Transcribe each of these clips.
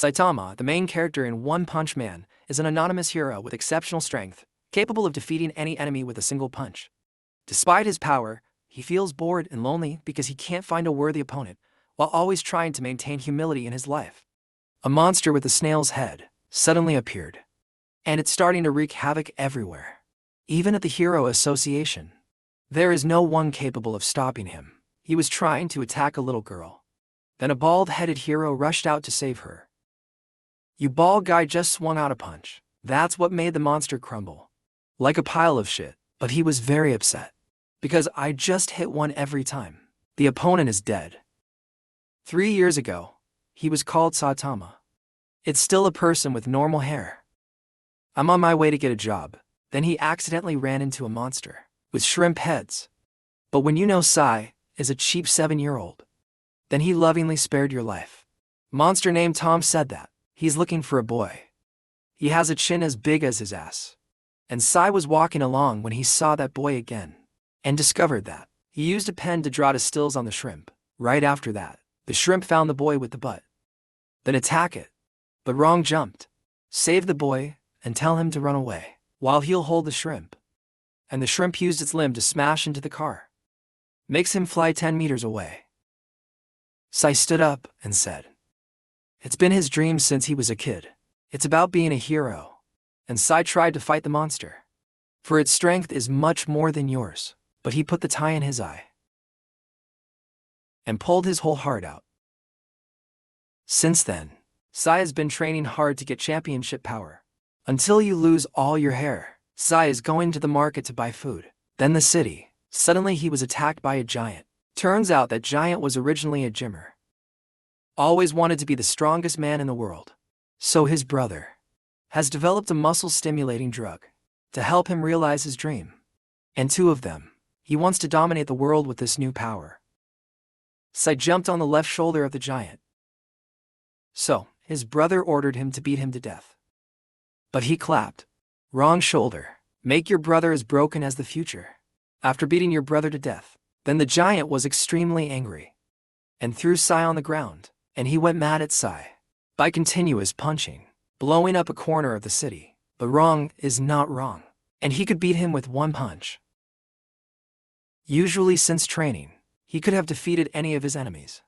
Saitama, the main character in One Punch Man, is an anonymous hero with exceptional strength, capable of defeating any enemy with a single punch. Despite his power, he feels bored and lonely because he can't find a worthy opponent, while always trying to maintain humility in his life. A monster with a snail's head suddenly appeared, and it's starting to wreak havoc everywhere. Even at the Hero Association, there is no one capable of stopping him. He was trying to attack a little girl. Then a bald-headed hero rushed out to save her. "You bald guy just swung out a punch." That's what made the monster crumble like a pile of shit. But he was very upset. "Because I just hit one every time. The opponent is dead." 3 years ago, he was called Saitama. It's still a person with normal hair. "I'm on my way to get a job." Then he accidentally ran into a monster with shrimp heads. But when you know Sai is a cheap 7-year-old, then he lovingly spared your life. Monster named Tom said that he's looking for a boy. He has a chin as big as his ass. And Sai was walking along when he saw that boy again, and discovered that he used a pen to draw the stills on the shrimp. Right after that, the shrimp found the boy with the butt. Then attack it. But Wrong jumped. Save the boy and tell him to run away, while he'll hold the shrimp. And the shrimp used its limb to smash into the car. Makes him fly 10 meters away. Sai stood up and said, it's been his dream since he was a kid. It's about being a hero. And Sai tried to fight the monster. For its strength is much more than yours. But he put the tie in his eye and pulled his whole heart out. Since then, Sai has been training hard to get championship power. Until you lose all your hair, Sai is going to the market to buy food. Then the city. Suddenly he was attacked by a giant. Turns out that giant was originally a gymmer. Always wanted to be the strongest man in the world. So his brother has developed a muscle-stimulating drug to help him realize his dream. And 2 of them, he wants to dominate the world with this new power. Sai jumped on the left shoulder of the giant. So, his brother ordered him to beat him to death. But he clapped. Wrong shoulder. Make your brother as broken as the future. After beating your brother to death, then the giant was extremely angry and threw Sai on the ground, and he went mad at Sai by continuous punching, blowing up a corner of the city. But Wrong is not wrong, and he could beat him with 1 punch. Usually since training, he could have defeated any of his enemies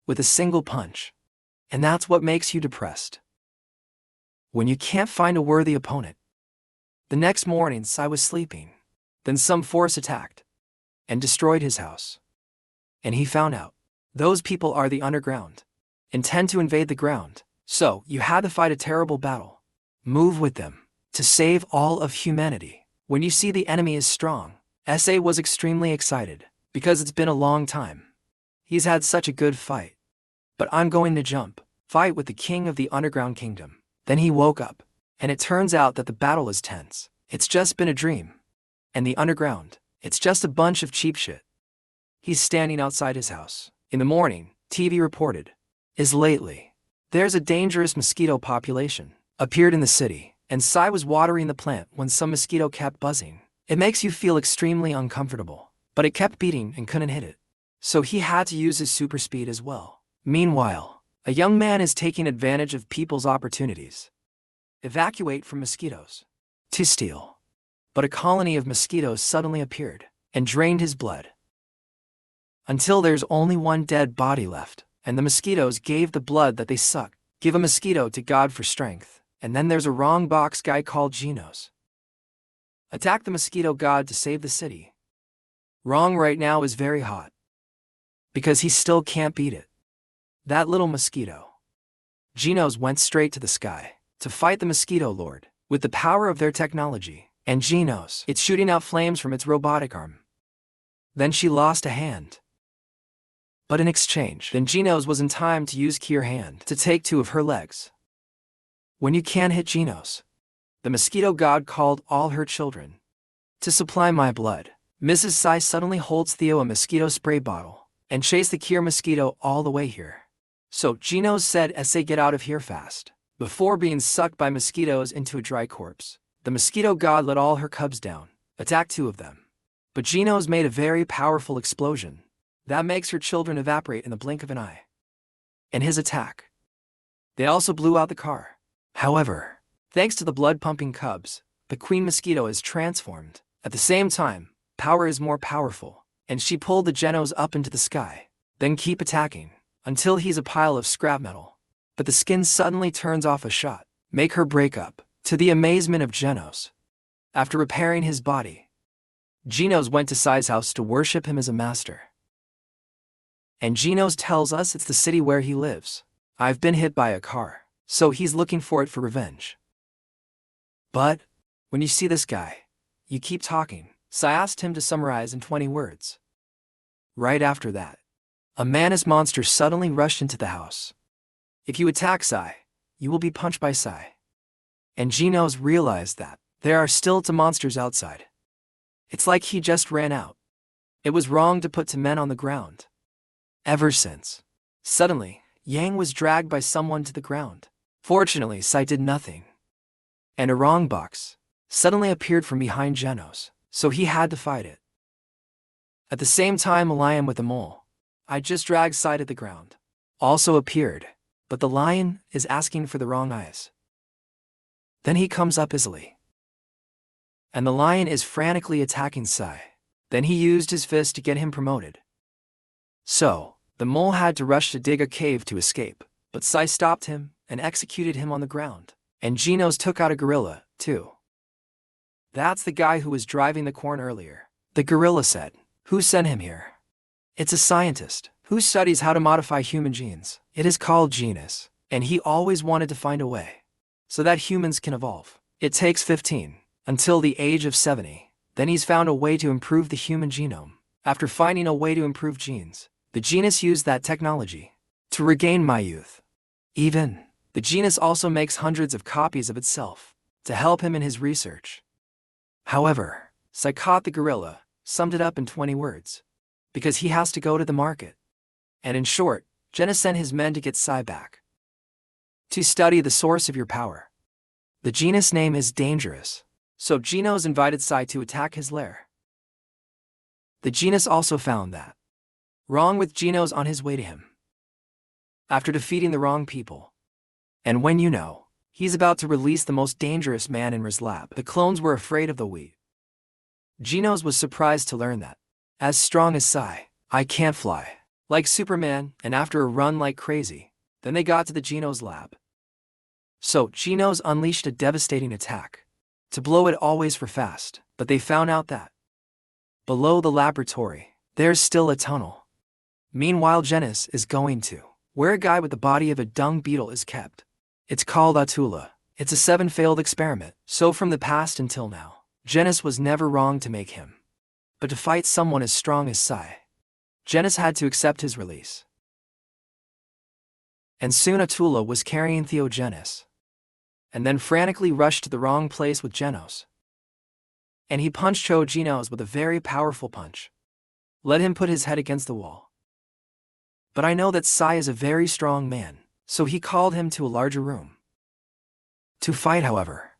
with a single punch. And that's what makes you depressed, when you can't find a worthy opponent. The next morning Sai was sleeping. Then some force attacked and destroyed his house. And he found out those people are the underground, intend to invade the ground. So you had to fight a terrible battle. Move with them to save all of humanity. When you see the enemy is strong, SA was extremely excited because it's been a long time. He's had such a good fight. But I'm going to fight with the king of the underground kingdom. Then he woke up, and it turns out that the battle is tense. It's just been a dream. And the underground, it's just a bunch of cheap shit. He's standing outside his house. In the morning, TV reported, lately, there's a dangerous mosquito population appeared in the city, and Sai was watering the plant when some mosquito kept buzzing. It makes you feel extremely uncomfortable, but it kept beating and couldn't hit it. So he had to use his super speed as well. Meanwhile, a young man is taking advantage of people's opportunities. Evacuate from mosquitoes to steal. But a colony of mosquitoes suddenly appeared and drained his blood until there's only 1 dead body left, and the mosquitoes gave the blood that they sucked. Give a mosquito to God for strength. And then there's a wrong box guy called Genos. Attack the mosquito god to save the city. Wrong right now is very hot because he still can't beat it. That little mosquito. Genos went straight to the sky to fight the mosquito lord with the power of their technology. And Genos, it's shooting out flames from its robotic arm. Then she lost a hand. But in exchange, then Genos was in time to use Kier hand to take 2 of her legs. When you can't hit Genos, the mosquito god called all her children to supply my blood. Mrs. Sai suddenly holds Theo a mosquito spray bottle and chase the Kier mosquito all the way here. So Genos said, "SA, get out of here fast," before being sucked by mosquitoes into a dry corpse. The mosquito god let all her cubs down, attacked 2 of them. But Genos made a very powerful explosion that makes her children evaporate in the blink of an eye. And his attack They also blew out the car. However, thanks to the blood-pumping cubs, the queen mosquito is transformed. At the same time, power is more powerful, and she pulled the Genos up into the sky, then keep attacking, until he's a pile of scrap metal. But the skin suddenly turns off a shot, make her break up, to the amazement of Genos. After repairing his body, Genos went to Sai's house to worship him as a master. And Genos tells us it's the city where he lives. I've been hit by a car, so he's looking for it for revenge. But, when you see this guy, you keep talking. Sai asked him to summarize in 20 words. Right after that, a mantis monster suddenly rushed into the house. If you attack Sai, you will be punched by Sai. And Genos realized that there are still 2 monsters outside. It's like he just ran out. It was wrong to put 2 men on the ground. Ever since. Suddenly, Yang was dragged by someone to the ground. Fortunately, Sai did nothing. And a wrong box suddenly appeared from behind Genos, so he had to fight it. At the same time, a lion with a mole, I just dragged Sai to the ground, also appeared, but the lion is asking for the wrong eyes. Then he comes up easily. And the lion is frantically attacking Sai. Then he used his fist to get him promoted. So, the mole had to rush to dig a cave to escape, but Sai stopped him and executed him on the ground. And Genos took out a gorilla, too. That's the guy who was driving the corn earlier. The gorilla said, "Who sent him here?" It's a scientist who studies how to modify human genes. It is called Genos, and he always wanted to find a way so that humans can evolve. It takes 15 until the age of 70. Then he's found a way to improve the human genome. After finding a way to improve genes, the Genos used that technology to regain my youth. Even, the Genos also makes hundreds of copies of itself to help him in his research. However, Sai caught the gorilla, summed it up in 20 words. Because he has to go to the market. And in short, Genos sent his men to get Sai back. To study the source of your power. The Genos name is dangerous, so Genos invited Sai to attack his lair. The Genos also found that wrong with Genos on his way to him. After defeating the wrong people. And when you know, he's about to release the most dangerous man in Riz lab. The clones were afraid of the wheat. Genos was surprised to learn that, as strong as Sai, I can't fly like Superman, and after a run like crazy, then they got to the Genos lab. So Genos unleashed a devastating attack to blow it always for fast, but they found out that below the laboratory, there's still a tunnel. Meanwhile, Genos is going to where a guy with the body of a dung beetle is kept. It's called Atula. It's a 7 failed experiment, so from the past until now, Genos was never wrong to make him. But to fight someone as strong as Sai, Genos had to accept his release. And soon Atula was carrying Theogenos, and then frantically rushed to the wrong place with Genos. And he punched Genos with a very powerful punch. Let him put his head against the wall. But I know that Sai is a very strong man, so he called him to a larger room. To fight, however,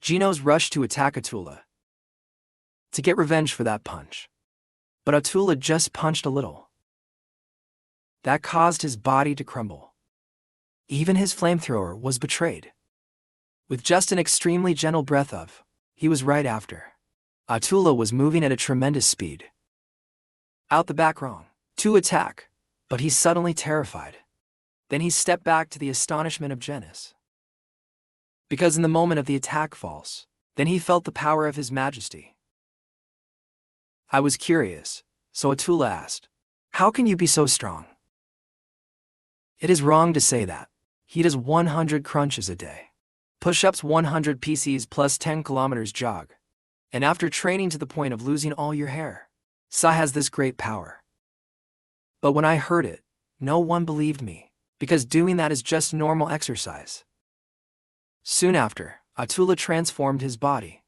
Genos rushed to attack Atula to get revenge for that punch. But Atula just punched a little. That caused his body to crumble. Even his flamethrower was betrayed. With just an extremely gentle breath of, he was right after. Atula was moving at a tremendous speed. Out the back wrong, to attack, but he's suddenly terrified. Then he stepped back to the astonishment of Genos. Because in the moment of the attack falls, then he felt the power of his majesty. I was curious, so Atula asked, "How can you be so strong?" It is wrong to say that. He does 100 crunches a day. Push-ups 100 PCs plus 10 kilometers jog. And after training to the point of losing all your hair, Sai has this great power. But when I heard it, no one believed me, because doing that is just normal exercise. Soon after, Atula transformed his body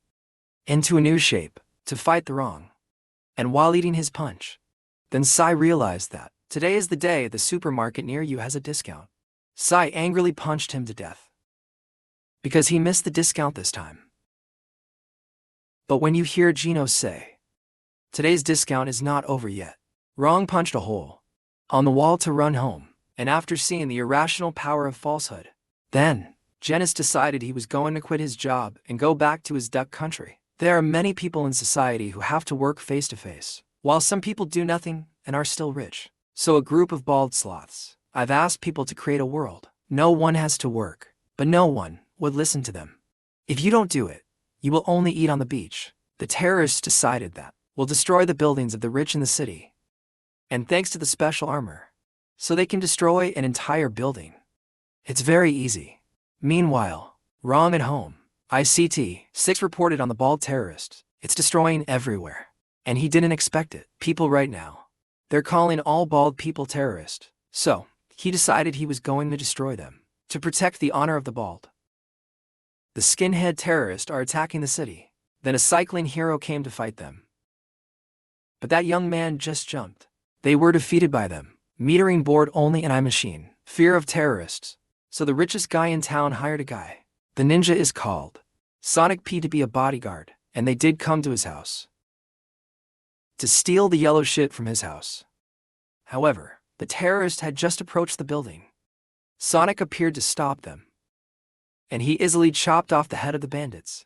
into a new shape to fight the wrong. And while eating his punch, then Sai realized that today is the day the supermarket near you has a discount. Sai angrily punched him to death because he missed the discount this time. But when you hear Genos say, "Today's discount is not over yet," wrong punched a hole on the wall to run home. And after seeing the irrational power of falsehood, then Genos decided he was going to quit his job and go back to his duck country. There are many people in society who have to work face to face, while some people do nothing and are still rich. So a group of bald sloths, I've asked people to create a world. No one has to work, but no one would listen to them. If you don't do it, you will only eat on the beach. The terrorists decided that we'll destroy the buildings of the rich in the city. And thanks to the special armor, so they can destroy an entire building. It's very easy. Meanwhile, wrong at home. ICT-6 reported on the bald terrorist. It's destroying everywhere. And he didn't expect it. People right now, they're calling all bald people terrorists. So, he decided he was going to destroy them, to protect the honor of the bald. The skinhead terrorists are attacking the city. Then a cycling hero came to fight them. But that young man just jumped. They were defeated by them. Metering board only and machine. Fear of terrorists. So the richest guy in town hired a guy. The ninja is called Sonic P to be a bodyguard, and they did come to his house to steal the yellow shit from his house. However, the terrorist had just approached the building. Sonic appeared to stop them, and he easily chopped off the head of the bandits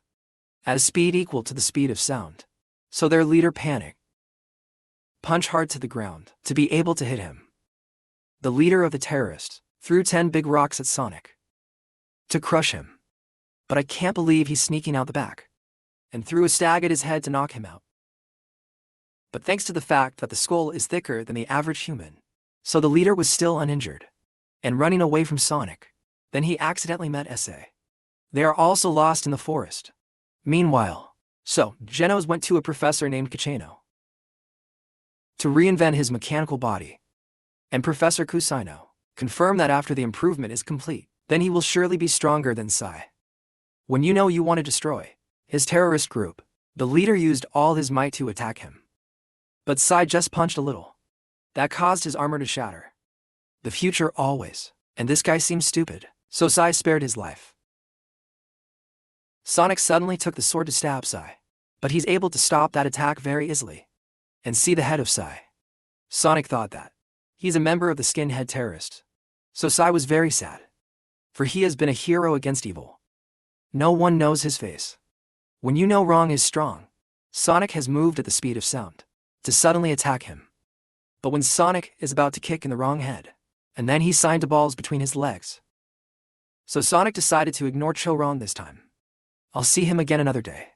at a speed equal to the speed of sound. So their leader panicked, punched hard to the ground to be able to hit him. The leader of the terrorists threw 10 big rocks at Sonic to crush him. But I can't believe he's sneaking out the back, and threw a stag at his head to knock him out. But thanks to the fact that the skull is thicker than the average human, so the leader was still uninjured, and running away from Sonic. Then he accidentally met SA. They are also lost in the forest. Meanwhile, so Genos went to a professor named Kachano to reinvent his mechanical body, and Professor Kusino confirmed that after the improvement is complete, then he will surely be stronger than Sai. When you know you want to destroy his terrorist group, the leader used all his might to attack him. But Sai just punched a little. That caused his armor to shatter. The future always, and this guy seems stupid, so Sai spared his life. Sonic suddenly took the sword to stab Sai, but he's able to stop that attack very easily, and see the head of Sai. Sonic thought that he's a member of the skinhead terrorists, so Sai was very sad, for he has been a hero against evil. No one knows his face. When you know wrong is strong, Sonic has moved at the speed of sound to suddenly attack him. But when Sonic is about to kick in the wrong head, and then he signed to balls between his legs. So Sonic decided to ignore Cho-Ron this time. I'll see him again another day.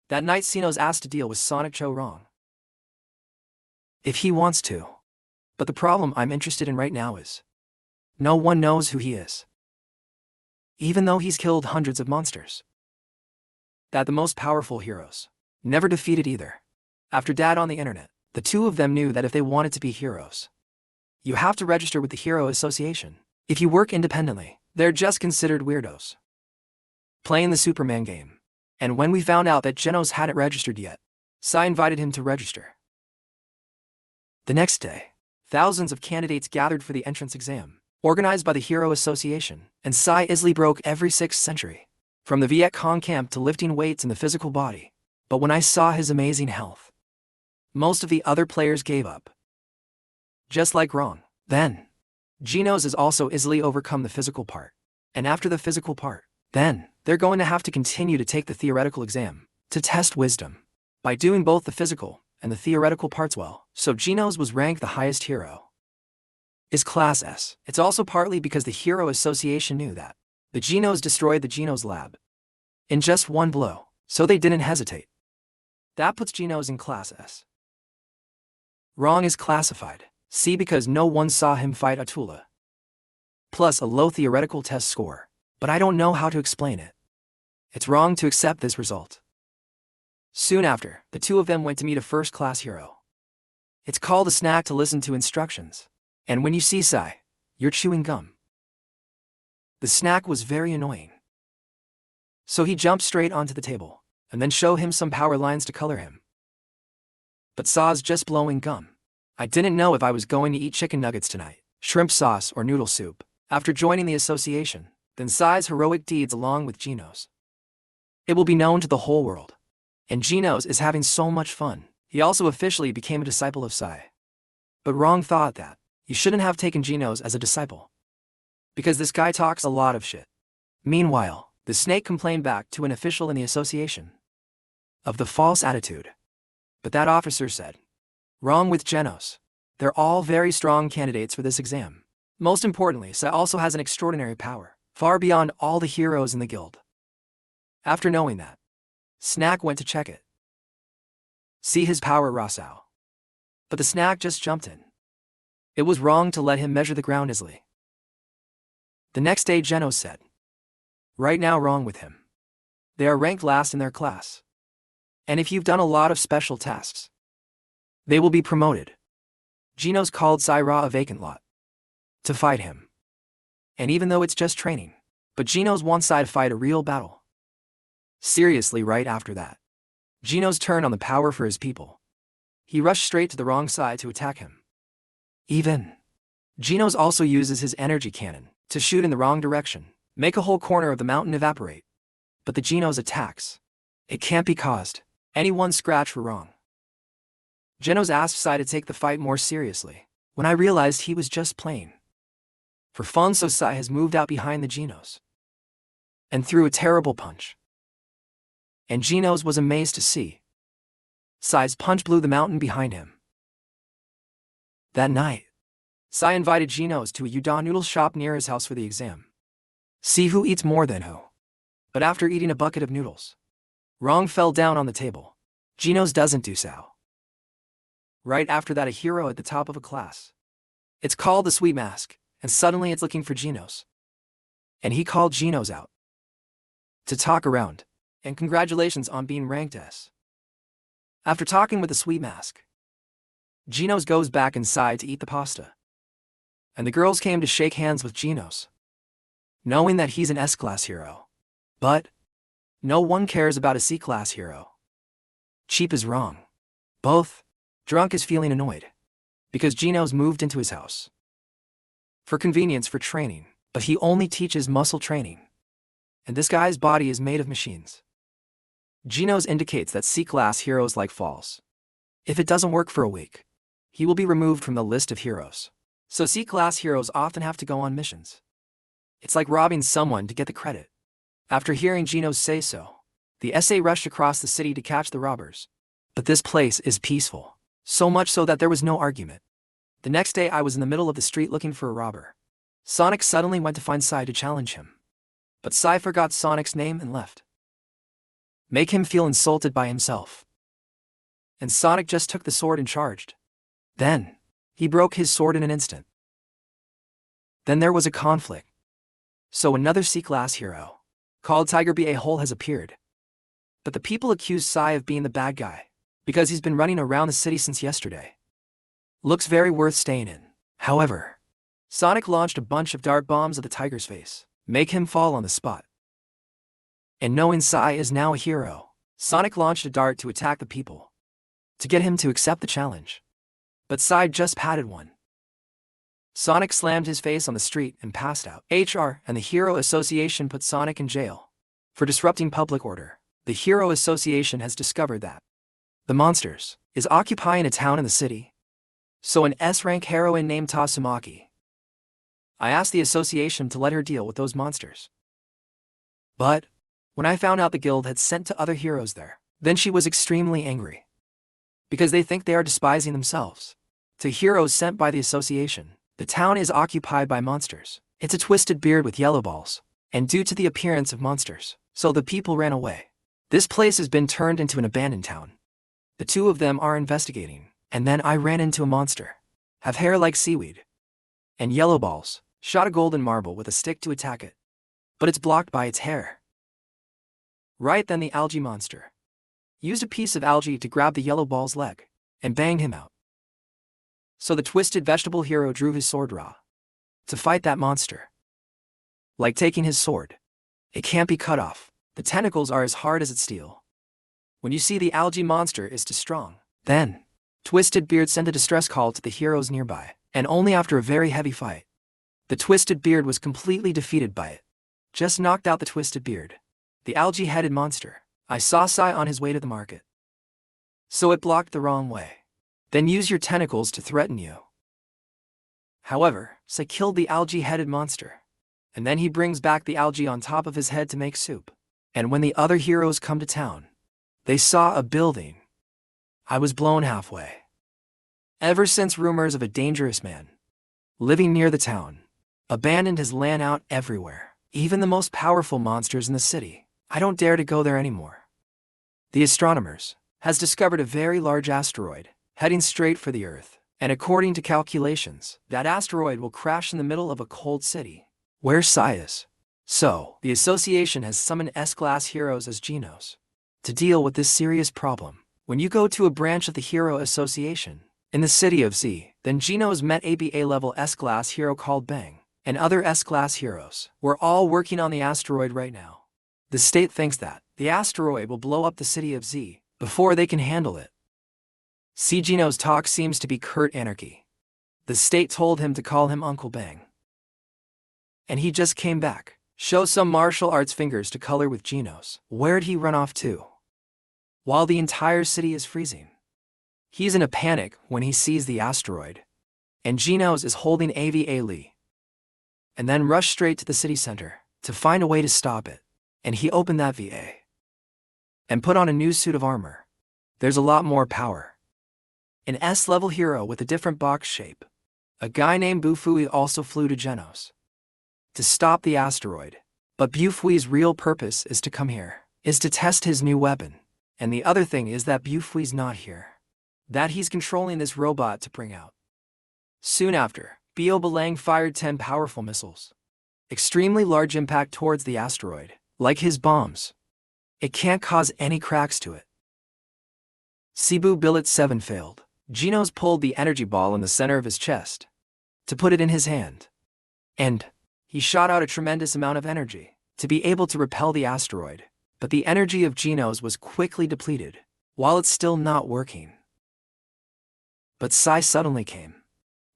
That night Genos asked to deal with Sonic Cho-Ron if he wants to. But the problem I'm interested in right now is no one knows who he is. Even though he's killed hundreds of monsters. That the most powerful heroes never defeated either. After Dad on the internet, the two of them knew that if they wanted to be heroes, you have to register with the Hero Association. If you work independently, they're just considered weirdos. Playing the Superman game. And when we found out that Genos hadn't registered yet, Sai invited him to register. The next day, thousands of candidates gathered for the entrance exam, organized by the Hero Association, and Sai easily broke every 6th century, from the Viet Cong camp to lifting weights in the physical body. But when I saw his amazing health, most of the other players gave up. Just like wrong. Then, Genos has also easily overcome the physical part. And after the physical part, then, they're going to have to continue to take the theoretical exam, to test wisdom, by doing both the physical and the theoretical parts well. So Genos was ranked the highest hero. Is Class S. It's also partly because the Hero Association knew that the Genos destroyed the Genos lab in just one blow, so they didn't hesitate. That puts Genos in Class S. Wrong is classified C because no one saw him fight Atula. Plus a low theoretical test score, but I don't know how to explain it. It's wrong to accept this result. Soon after, the two of them went to meet a first-class hero. It's called a snack to listen to instructions. And when you see Sai, you're chewing gum. The snack was very annoying. So he jumped straight onto the table, and then show him some power lines to color him. But Sai's just blowing gum. I didn't know if I was going to eat chicken nuggets tonight, shrimp sauce or noodle soup. After joining the association, then Sai's heroic deeds along with Genos. It will be known to the whole world. And Genos is having so much fun. He also officially became a disciple of Sai. But Wrong thought that You shouldn't have taken Genos as a disciple. Because this guy talks a lot of shit. Meanwhile, the snake complained back to an official in the association of the false attitude. But that officer said, "Wrong with Genos. They're all very strong candidates for this exam. Most importantly, Sai also has an extraordinary power, far beyond all the heroes in the guild." After knowing that, Snack went to check it. See his power, Rasao. But the Snack just jumped in. It was wrong to let him measure the ground easily. The next day Genos said, "Right now wrong with him. They are ranked last in their class. And if you've done a lot of special tasks, they will be promoted." Genos called Saira a vacant lot to fight him. And even though it's just training, but Genos wants Sai to fight a real battle. Seriously, right after that, Genos turned on the power for his people. He rushed straight to the wrong side to attack him. Even Genos also uses his energy cannon to shoot in the wrong direction, make a whole corner of the mountain evaporate. But the Genos attacks, it can't be caused any one scratch for wrong. Genos asked Sai to take the fight more seriously, when I realized he was just playing for fun, so Sai has moved out behind the Genos and threw a terrible punch. And Genos was amazed to see Sai's punch blew the mountain behind him. That night, Sai invited Genos to a udon noodle shop near his house for the exam. See who eats more than who. But after eating a bucket of noodles, wrong fell down on the table. Genos doesn't do so. Right after that, a hero at the top of a class. It's called the Sweet Mask, and suddenly it's looking for Genos. And he called Genos out to talk around, and congratulations on being ranked S. After talking with the Sweet Mask, Genos goes back inside to eat the pasta. And the girls came to shake hands with Genos, knowing that he's an S-class hero. But no one cares about a C-class hero. Cheap is wrong. Both. Drunk is feeling annoyed because Genos moved into his house for convenience for training, but he only teaches muscle training. And this guy's body is made of machines. Genos indicates that C-class heroes like falls. If it doesn't work for a week, he will be removed from the list of heroes. So C-class heroes often have to go on missions. It's like robbing someone to get the credit. After hearing Genos say so, the SA rushed across the city to catch the robbers. But this place is peaceful, so much so that there was no argument. The next day I was in the middle of the street looking for a robber. Sonic suddenly went to find Sai to challenge him. But Sai forgot Sonic's name and left. Make him feel insulted by himself. And Sonic just took the sword and charged. Then, he broke his sword in an instant. Then there was a conflict. So another C-class hero, called Tiger B.A. Hole, has appeared. But the people accuse Sai of being the bad guy, because he's been running around the city since yesterday. Looks very worth staying in. However, Sonic launched a bunch of dart bombs at the tiger's face, make him fall on the spot. And knowing Sai is now a hero, Sonic launched a dart to attack the people, to get him to accept the challenge. But Sai just patted one. Sonic slammed his face on the street and passed out. HR and the Hero Association put Sonic in jail for disrupting public order. The Hero Association has discovered that the monsters is occupying a town in the city. So an S-rank heroine named Tasumaki. I asked the association to let her deal with those monsters. But when I found out the guild had sent to other heroes there, then she was extremely angry. Because they think they are despising themselves. To heroes sent by the association, the town is occupied by monsters. It's a twisted beard with yellow balls, and due to the appearance of monsters, so the people ran away. This place has been turned into an abandoned town. The two of them are investigating, and then I ran into a monster. Have hair like seaweed. And yellow balls, shot a golden marble with a stick to attack it. But it's blocked by its hair. Right then the algae monster used a piece of algae to grab the yellow ball's leg, and banged him out. So the twisted vegetable hero drew his sword raw to fight that monster. Like taking his sword. It can't be cut off. The tentacles are as hard as its steel. When you see the algae monster is too strong, then Twisted Beard sent a distress call to the heroes nearby, and only after a very heavy fight, the Twisted Beard was completely defeated by it. Just knocked out the Twisted Beard. The algae-headed monster. I saw Sai on his way to the market. So it blocked the wrong way. Then use your tentacles to threaten you. However, Sai killed the algae-headed monster, and then he brings back the algae on top of his head to make soup. And when the other heroes come to town, they saw a building. I was blown halfway. Ever since rumors of a dangerous man living near the town abandoned his land out everywhere, even the most powerful monsters in the city, I don't dare to go there anymore. The astronomers has discovered a very large asteroid heading straight for the Earth, and according to calculations, that asteroid will crash in the middle of a cold city where Sai is. So, the association has summoned S-class heroes as Genos to deal with this serious problem. When you go to a branch of the Hero Association in the city of Z, then Genos met ABA level S-class hero called Bang, and other S-class heroes. We're all working on the asteroid right now. The state thinks that the asteroid will blow up the city of Z before they can handle it. See, Genos' talk seems to be curt anarchy. The state told him to call him Uncle Bang, and he just came back. Show some martial arts fingers to color with Genos. Where'd he run off to? While the entire city is freezing, he's in a panic when he sees the asteroid, and Genos is holding AVA Lee, and then rushed straight to the city center to find a way to stop it. And he opened that VA and put on a new suit of armor. There's a lot more power. An S-level hero with a different box shape, a guy named Bufui, also flew to Genos to stop the asteroid. But Bufui's real purpose is to come here, is to test his new weapon. And the other thing is that Bufui's not here, that he's controlling this robot to bring out. Soon after, Bio Balang fired 10 powerful missiles. Extremely large impact towards the asteroid. Like his bombs, it can't cause any cracks to it. Cebu Billet 7 failed. Genos pulled the energy ball in the center of his chest to put it in his hand, and he shot out a tremendous amount of energy to be able to repel the asteroid. But the energy of Genos was quickly depleted while it's still not working. But Sai suddenly came.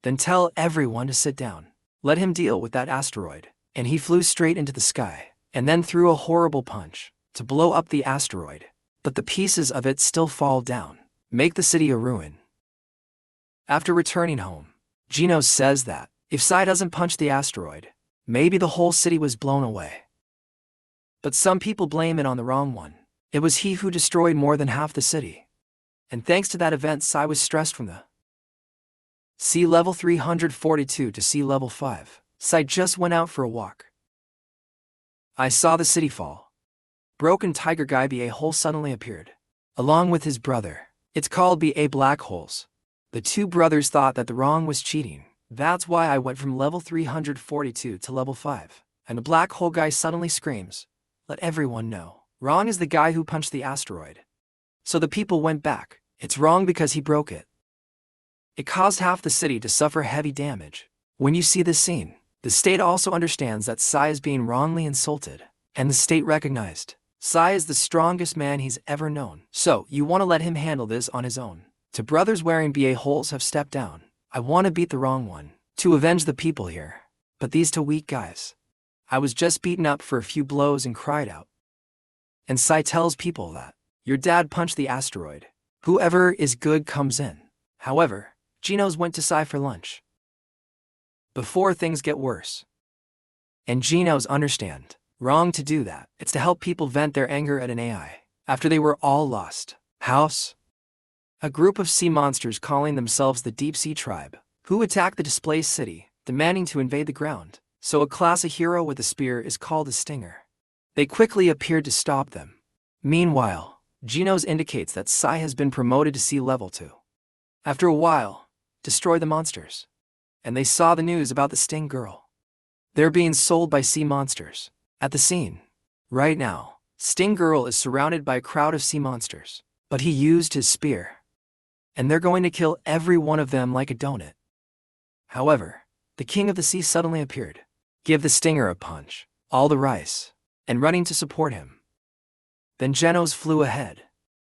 Then tell everyone to sit down. Let him deal with that asteroid. And he flew straight into the sky, and then threw a horrible punch to blow up the asteroid. But the pieces of it still fall down, make the city a ruin. After returning home, Genos says that if Sai doesn't punch the asteroid, maybe the whole city was blown away. But some people blame it on the wrong one. It was he who destroyed more than half the city. And thanks to that event, Sai was stressed from the sea level 342 to sea level 5. Sai just went out for a walk. I saw the city fall. Broken Tiger Guy BA hole suddenly appeared, along with his brother. It's called BA black holes. The two brothers thought that the wrong was cheating. That's why I went from level 342 to level 5. And the black hole guy suddenly screams, "Let everyone know. Wrong is the guy who punched the asteroid." So the people went back. It's wrong because he broke it. It caused half the city to suffer heavy damage. When you see this scene, the state also understands that Sai is being wrongly insulted, and the state recognized Sai is the strongest man he's ever known. So you want to let him handle this on his own. Two brothers wearing BA holes have stepped down. I want to beat the wrong one to avenge the people here. But these two weak guys. I was just beaten up for a few blows and cried out. And Sai tells people that your dad punched the asteroid. Whoever is good comes in. However, Genos went to Sai for lunch before things get worse. And Genos understand, wrong to do that. It's to help people vent their anger at an AI after they were all lost. House. A group of sea monsters calling themselves the Deep Sea Tribe, who attacked the displaced city, demanding to invade the ground. So a class of hero with a spear is called a stinger. They quickly appeared to stop them. Meanwhile, Genos indicates that Sai has been promoted to sea level 2. After a while, destroy the monsters. And they saw the news about the Sting Girl. They're being sold by sea monsters. At the scene, right now, Sting Girl is surrounded by a crowd of sea monsters. But he used his spear. And they're going to kill every one of them like a donut. However, the king of the sea suddenly appeared. Give the stinger a punch, all the rice, and running to support him. Then Genos flew ahead.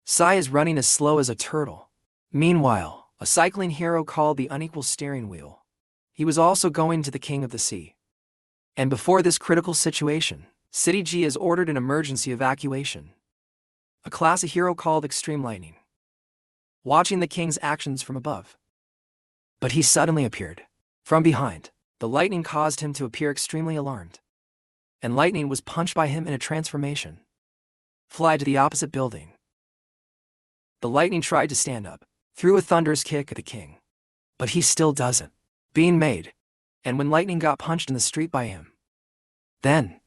Sai is running as slow as a turtle. Meanwhile, a cycling hero called the Unequal Steering Wheel. He was also going to the king of the sea. And before this critical situation, City G has ordered an emergency evacuation. A class of hero called Extreme Lightning, watching the king's actions from above. But he suddenly appeared From behind, the lightning caused him to appear extremely alarmed. And lightning was punched by him in a transformation. Fly to the opposite building. The lightning tried to stand up, threw a thunderous kick at the king. But he still doesn't. Being made. And when lightning got punched in the street by him. Then,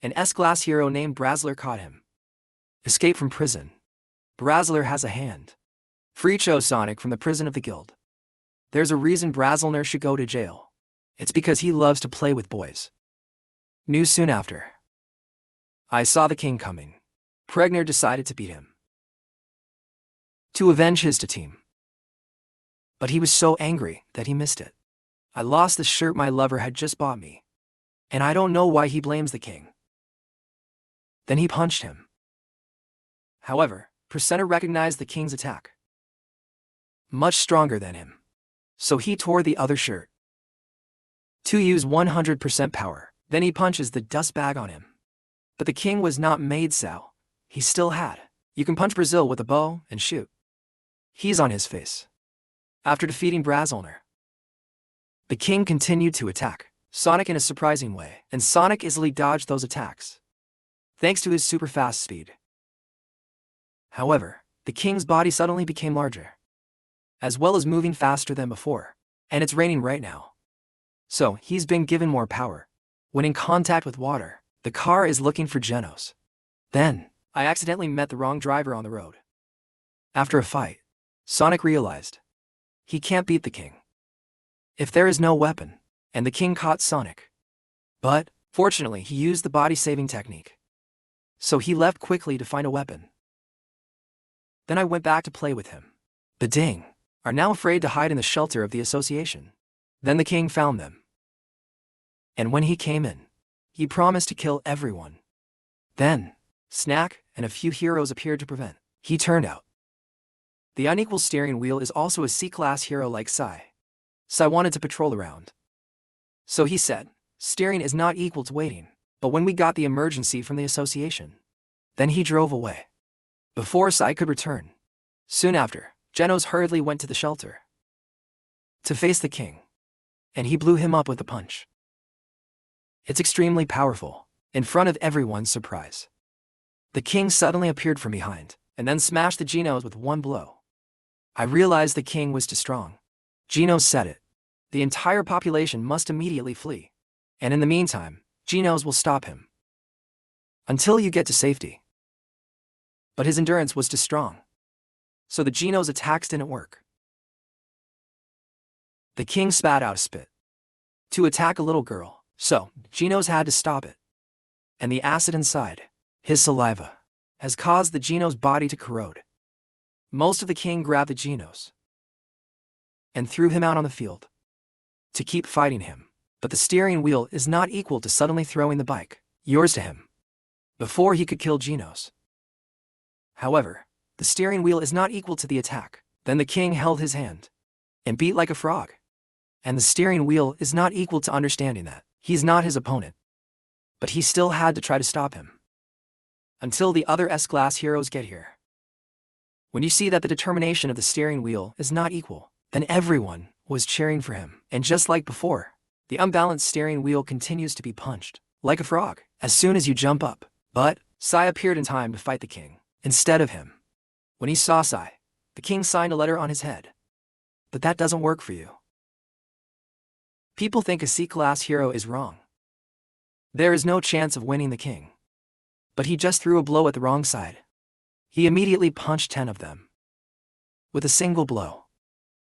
an S-class hero named Brazzler caught him. Escape from prison. Brazzler has a hand. Free Sonic from the prison of the guild. There's a reason Brazzler should go to jail. It's because he loves to play with boys. News soon after. I saw the king coming. Pregner decided to beat him. To avenge his team. But he was so angry that he missed it. I lost the shirt my lover had just bought me. And I don't know why he blames the king. Then he punched him. However, Presenter recognized the king's attack. Much stronger than him. So he tore the other shirt. To use 100% power, then he punches the dust bag on him. But the king was not made so. He still had. You can punch Brazil with a bow and shoot. He's on his face. After defeating Brazzler, the king continued to attack Sonic in a surprising way, and Sonic easily dodged those attacks, thanks to his super fast speed. However, the king's body suddenly became larger, as well as moving faster than before, and it's raining right now. So, he's been given more power. When in contact with water, the car is looking for Genos. Then, I accidentally met the wrong driver on the road. After a fight, Sonic realized he can't beat the king if there is no weapon, and the king caught Sonic. But, fortunately, he used the body-saving technique. So he left quickly to find a weapon. Then I went back to play with him. The Ding are now afraid to hide in the shelter of the association. Then the king found them. And when he came in, he promised to kill everyone. Then, Snack and a few heroes appeared to prevent. He turned out. The unequal steering wheel is also a C-class hero like Sai. Sai wanted to patrol around. So he said, steering is not equal to waiting. But when we got the emergency from the association, then he drove away. Before Sai could return. Soon after, Genos hurriedly went to the shelter to face the king. And he blew him up with a punch. It's extremely powerful, in front of everyone's surprise. The king suddenly appeared from behind, and then smashed the Genos with one blow. I realized the king was too strong. Genos said it. The entire population must immediately flee. And in the meantime, Genos will stop him. Until you get to safety. But his endurance was too strong. So the Genos attacks didn't work. The king spat out a spit to attack a little girl, so Genos had to stop it. And the acid inside, his saliva, has caused the Genos' body to corrode. Most of the king grabbed the Genos and threw him out on the field to keep fighting him. But the steering wheel is not equal to suddenly throwing the bike, yours to him, before he could kill Genos. However, the steering wheel is not equal to the attack. Then the king held his hand and beat like a frog. And the steering wheel is not equal to understanding that he's not his opponent. But he still had to try to stop him. Until the other S-class heroes get here. When you see that the determination of the steering wheel is not equal, then everyone was cheering for him. And just like before, the unbalanced steering wheel continues to be punched, like a frog, as soon as you jump up. But Sai appeared in time to fight the king, instead of him. When he saw Sai, the king signed a letter on his head. But that doesn't work for you. People think a C-class hero is wrong. There is no chance of winning the king. But he just threw a blow at the wrong side. He immediately punched 10 of them with a single blow.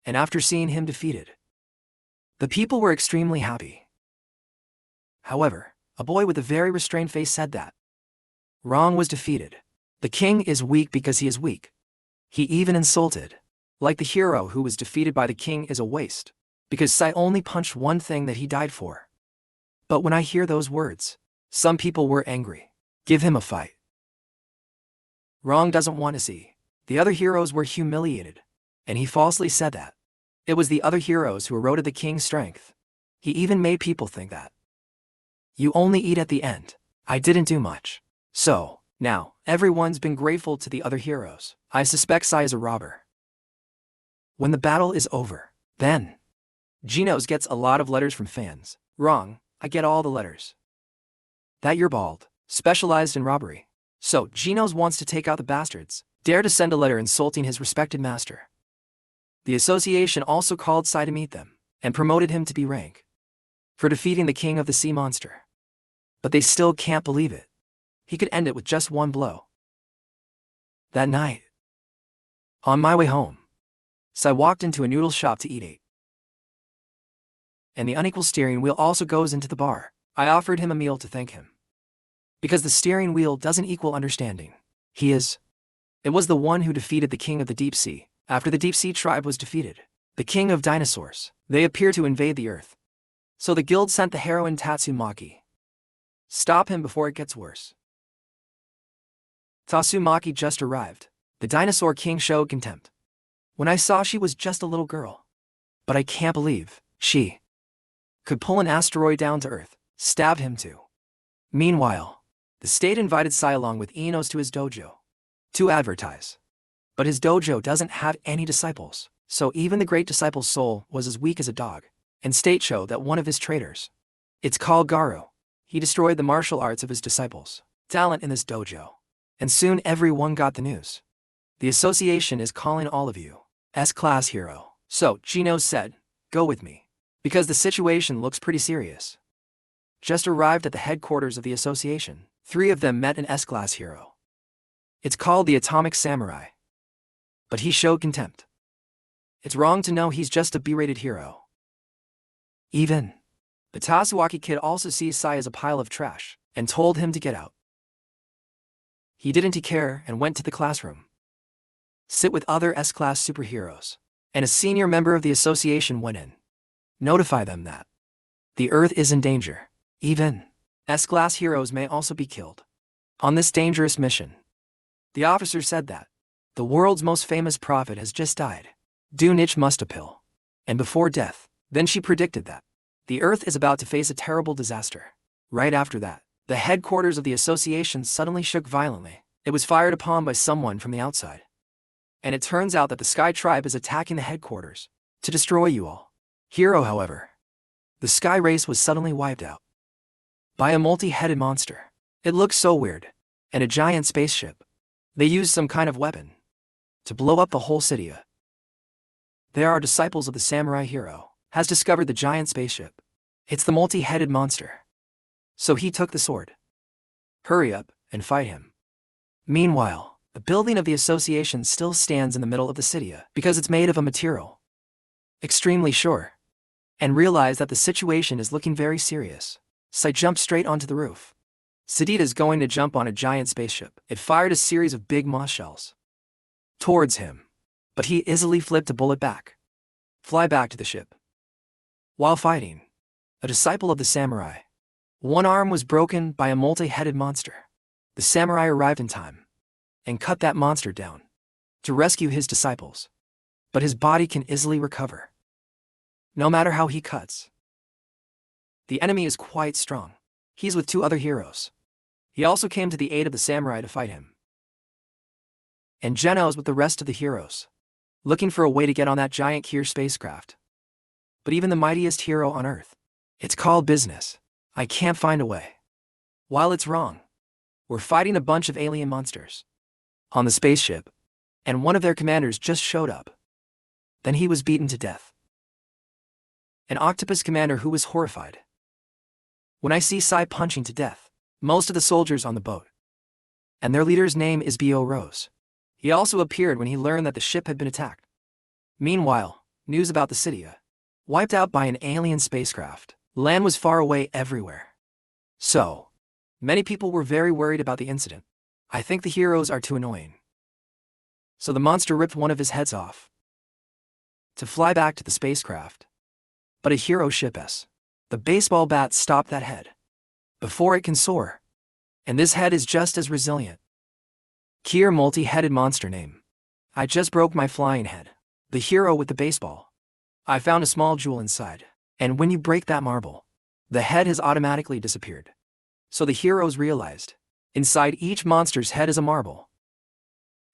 And after seeing him defeated, the people were extremely happy. However, a boy with a very restrained face said that Wrong was defeated. The king is weak because he is weak. He even insulted, like the hero who was defeated by the king is a waste, because Sai only punched one thing that he died for. But when I hear those words, some people were angry. Give him a fight. Wrong doesn't want to see. The other heroes were humiliated, and he falsely said that it was the other heroes who eroded the king's strength. He even made people think that you only eat at the end. I didn't do much. So, now, everyone's been grateful to the other heroes. I suspect Sai is a robber. When the battle is over, then Genos gets a lot of letters from fans. Wrong, I get all the letters. That you're bald, specialized in robbery. So, Genos wants to take out the bastards, dare to send a letter insulting his respected master. The association also called Sai to meet them, and promoted him to be rank for defeating the king of the sea monster. But they still can't believe it. He could end it with just one blow. That night, on my way home, Sai walked into a noodle shop to eat. And the unequal steering wheel also goes into the bar. I offered him a meal to thank him. Because the steering wheel doesn't equal understanding. It was the one who defeated the king of the deep sea. After the deep sea tribe was defeated, the king of dinosaurs, they appear to invade the earth. So the guild sent the heroine Tatsumaki. Stop him before it gets worse. Tatsumaki just arrived. The dinosaur king showed contempt. When I saw she was just a little girl. But I can't believe she could pull an asteroid down to Earth, stabbed him too. Meanwhile, the state invited Sai along with Genos to his dojo to advertise. But his dojo doesn't have any disciples, so even the great disciple's soul was as weak as a dog. And state showed that one of his traitors, it's called Garu, he destroyed the martial arts of his disciples' talent in this dojo. And soon everyone got the news. The association is calling all of you S-class hero. So, Genos said, go with me. Because the situation looks pretty serious. Just arrived at the headquarters of the association. 3 of them met an S-class hero. It's called the Atomic Samurai. But he showed contempt. It's wrong to know he's just a B-rated hero. Even the Tatsuaki kid also sees Sai as a pile of trash, and told him to get out. He didn't care and went to the classroom. Sit with other S-class superheroes. And a senior member of the association went in. Notify them that the Earth is in danger. Even S-class heroes may also be killed on this dangerous mission. The officer said that the world's most famous prophet has just died. Dunich Mustapil. And before death, then she predicted that the Earth is about to face a terrible disaster. Right after that, the headquarters of the association suddenly shook violently. It was fired upon by someone from the outside. And it turns out that the Sky Tribe is attacking the headquarters to destroy you all. Hero, however, the Sky Race was suddenly wiped out by a multi-headed monster. It looked so weird. And a giant spaceship. They used some kind of weapon to blow up the whole city. There are disciples of the samurai hero, has discovered the giant spaceship. It's the multi-headed monster. So he took the sword. Hurry up and fight him. Meanwhile, the building of the association still stands in the middle of the city because it's made of a material extremely sure. And realized that the situation is looking very serious. Sai jumped straight onto the roof. Sadita's going to jump on a giant spaceship. It fired a series of big moss shells towards him. But he easily flipped a bullet back. Fly back to the ship. While fighting, a disciple of the samurai, one arm was broken by a multi-headed monster. The samurai arrived in time and cut that monster down to rescue his disciples. But his body can easily recover, no matter how he cuts. The enemy is quite strong. He's with 2 other heroes. He also came to the aid of the samurai to fight him. And Genos with the rest of the heroes, looking for a way to get on that giant Kier spacecraft. But even the mightiest hero on Earth, it's called business. I can't find a way. While it's wrong, we're fighting a bunch of alien monsters on the spaceship, and one of their commanders just showed up. Then he was beaten to death. An octopus commander who was horrified when I see Sai punching to death most of the soldiers on the boat. And their leader's name is B.O. Rose. He also appeared when he learned that the ship had been attacked. Meanwhile, news about the city wiped out by an alien spacecraft. Land was far away everywhere. So, many people were very worried about the incident. I think the heroes are too annoying. So the monster ripped one of his heads off to fly back to the spacecraft. But a hero ship the baseball bat stopped that head before it can soar. And this head is just as resilient. Kier multi-headed monster name. I just broke my flying head. The hero with the baseball. I found a small jewel inside. And when you break that marble, the head has automatically disappeared. So the heroes realized, inside each monster's head is a marble.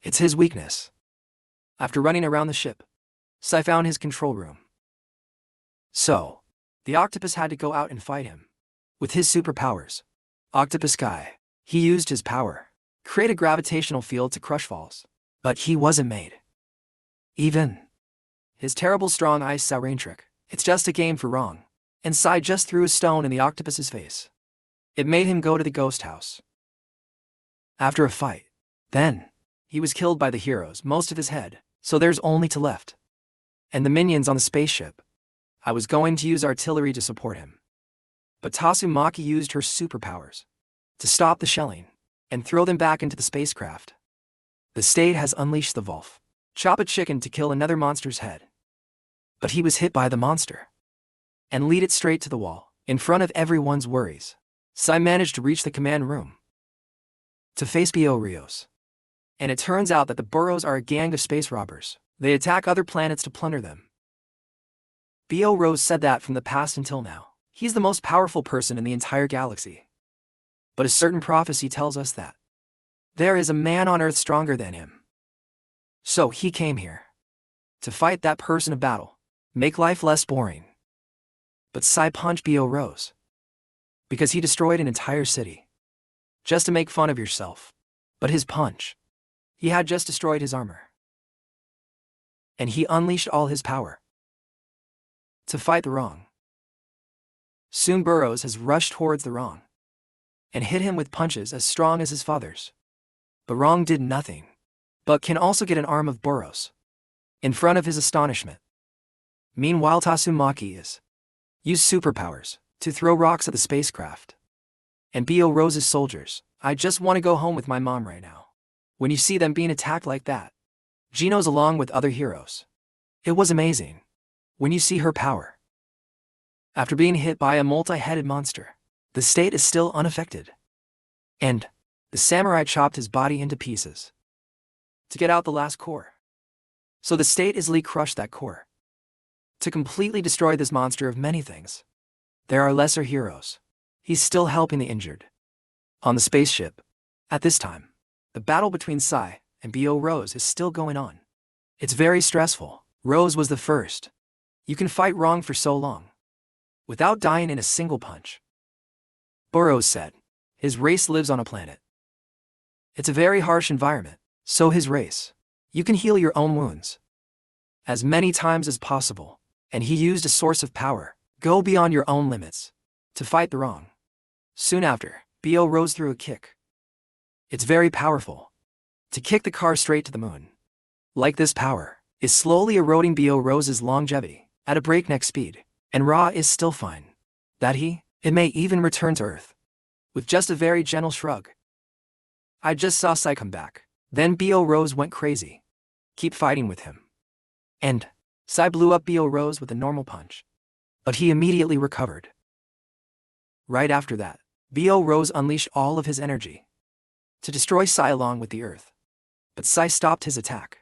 It's his weakness. After running around the ship, Sai found his control room. So, the octopus had to go out and fight him. With his superpowers, Octopus Guy, he used his power, create a gravitational field to crush falls. But he wasn't made. Even his terrible strong ice siren trick, it's just a game for wrong. And Sai just threw a stone in the octopus's face. It made him go to the ghost house. After a fight, then, he was killed by the heroes, most of his head, so there's only two left. And the minions on the spaceship. I was going to use artillery to support him. But Tatsumaki used her superpowers to stop the shelling and throw them back into the spacecraft. The state has unleashed the Wolf. Chop a chicken to kill another monster's head. But he was hit by the monster and lead it straight to the wall, in front of everyone's worries. Sai managed to reach the command room to face Bo Rios. And it turns out that the Burrows are a gang of space robbers. They attack other planets to plunder them. Bo Rose said that from the past until now, he's the most powerful person in the entire galaxy. But a certain prophecy tells us that there is a man on Earth stronger than him. So he came here to fight that person of battle, make life less boring. But Sai punched Bo Rose because he destroyed an entire city. Just to make fun of yourself. But his punch, he had just destroyed his armor. And he unleashed all his power to fight the wrong. Soon Burrows has rushed towards the wrong and hit him with punches as strong as his father's. But wrong did nothing, but can also get an arm of Burrows in front of his astonishment. Meanwhile, Tatsumaki is used superpowers to throw rocks at the spacecraft. And Bo Rose's soldiers, I just want to go home with my mom right now. When you see them being attacked like that, Genos along with other heroes. It was amazing. When you see her power. After being hit by a multi-headed monster, the state is still unaffected. And the samurai chopped his body into pieces to get out the last core. So the state easily crushed that core to completely destroy this monster of many things. There are lesser heroes. He's still helping the injured. On the spaceship, at this time, the battle between Sai and Bo Rose is still going on. It's very stressful. Rose was the first. You can fight wrong for so long without dying in a single punch. Burrows said, his race lives on a planet. It's a very harsh environment, so his race, you can heal your own wounds as many times as possible, and he used a source of power, go beyond your own limits, to fight the wrong. Soon after, Bo Rose threw a kick. It's very powerful to kick the car straight to the moon. Like this power is slowly eroding Bo Rose's longevity at a breakneck speed, and Ra is still fine. That it may even return to Earth with just a very gentle shrug. I just saw Sai come back. Then Bo Rose went crazy. Keep fighting with him. And Sai blew up Bo Rose with a normal punch. But he immediately recovered. Right after that, Bo Rose unleashed all of his energy to destroy Sai along with the Earth. But Sai stopped his attack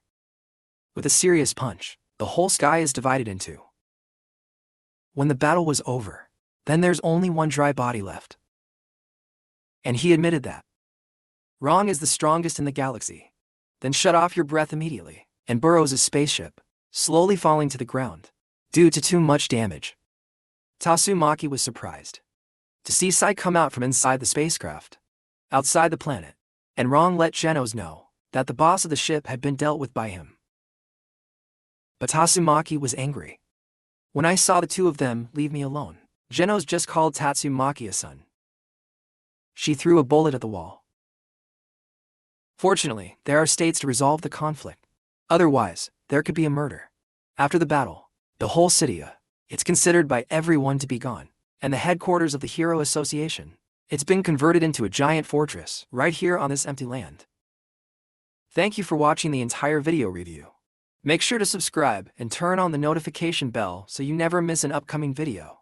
with a serious punch. The whole sky is divided in two. When the battle was over, then there's only one dry body left. And he admitted that Wrong is the strongest in the galaxy. Then shut off your breath immediately. And Burrows' spaceship, slowly falling to the ground due to too much damage. Tatsumaki was surprised to see Sai come out from inside the spacecraft, outside the planet, and Wrong let Genos know that the boss of the ship had been dealt with by him. But Tatsumaki was angry. When I saw the two of them leave me alone, Genos just called Tatsumaki a son. She threw a bullet at the wall. Fortunately, there are states to resolve the conflict. Otherwise, there could be a murder. After the battle, the whole city, it's considered by everyone to be gone, and the headquarters of the Hero Association, it's been converted into a giant fortress right here on this empty land. Thank you for watching the entire video review. Make sure to subscribe and turn on the notification bell so you never miss an upcoming video.